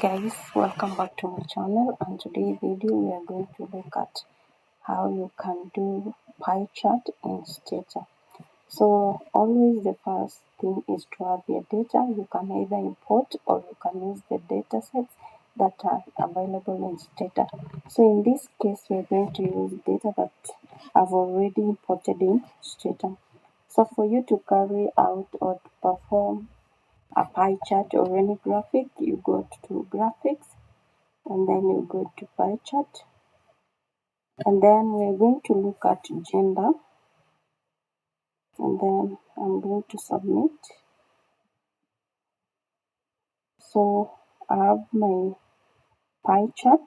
Guys, welcome back to my channel, and today's video we are going to look at how you can do pie chart in STATA. So always the first thing is to have your data. You can either import or you can use the data sets that are available in STATA. So in this case we are going to use data that I've already imported in STATA. So for you to carry out or to perform a pie chart or any graphic, you go to graphics and then you go to pie chart, and then we're going to look at gender, and then I'm going to submit. So I have my pie chart.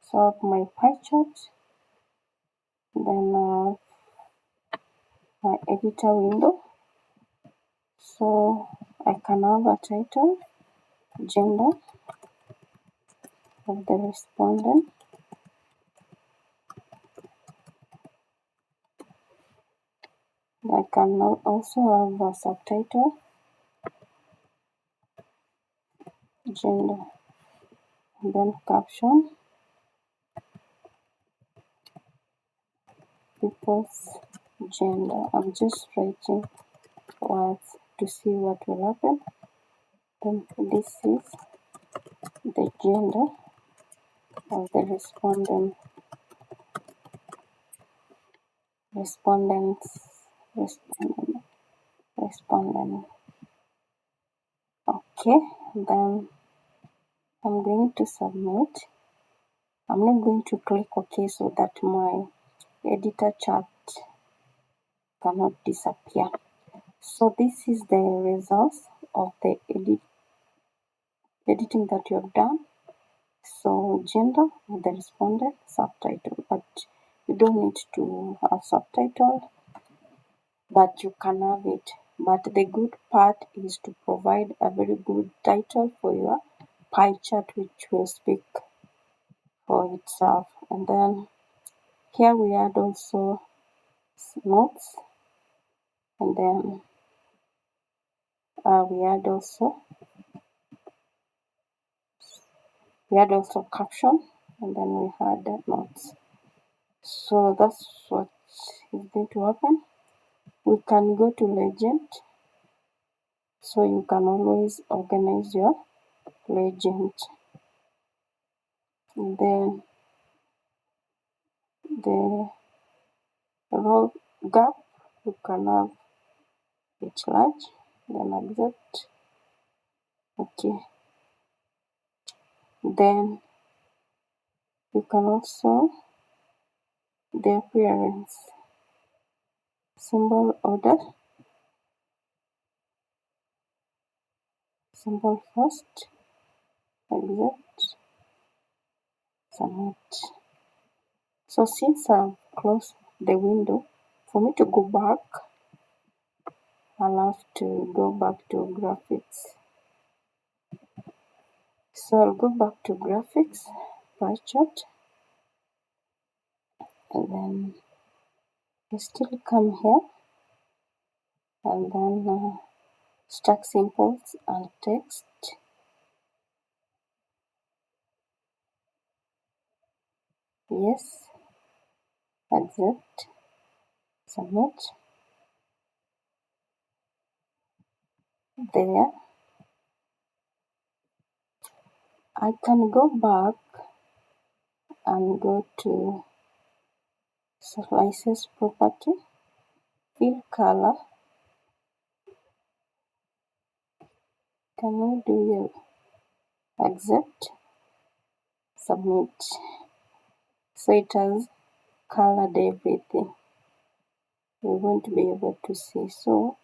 So I have my pie chart, then my editor window. So I can have a title, gender of the respondent. I can also have a subtitle, gender, and then caption, people's gender. I'm just writing words to see what will happen. Then this is the gender of the respondent. Okay, then I'm going to submit. I'm not going to click OK so that my editor chart cannot disappear. So this is the results of the editing that you have done. So gender of the respondent, subtitle, but you don't need to have subtitle, but you can have it. But the good part is to provide a very good title for your pie chart, which will speak for itself. And then here we add also notes, and then we add also caption, and then we add notes. So that's what is going to happen. We can go to legend, so you can always organize your legend. And then the row gap, you can have it large, then accept. Okay, then you can also the appearance, symbol order, symbol first, accept, submit. So since I've closed the window, for me to go back, I'll have to go back to graphics. So I'll go back to graphics, pie chart, and then I still come here, and then stack symbols and text. Yes, accept, submit. There, I can go back and go to slices property, fill color. Can we do yellow? Accept, submit. So it has colored everything. We won't be able to see. So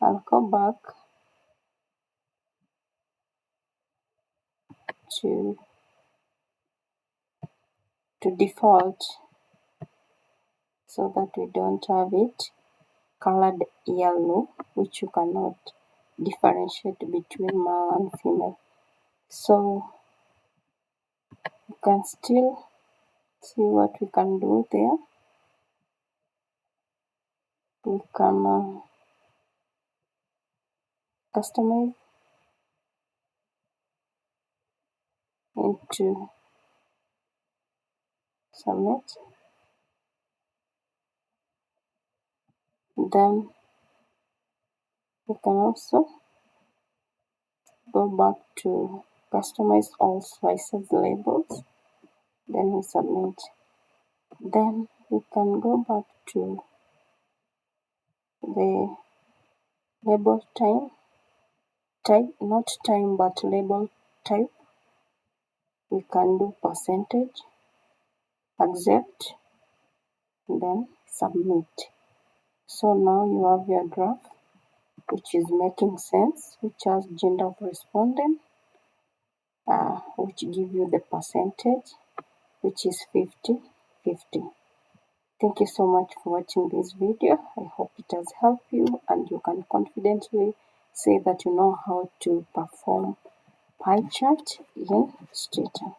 I'll go back to default so that we don't have it. colored yellow, which you cannot differentiate between male and female. So you can still see what we can do there. We can customize into submit. Then we can also go back to customize all slices labels. Then we submit. Then we can go back to the label type, not time but label type. We can do percentage, accept, then submit. So now you have your graph which is making sense, which has gender of respondent, which give you the percentage, which is 50-50. Thank you so much for watching this video. I hope it has helped you and you can confidently say that you know how to perform pie chart in STATA.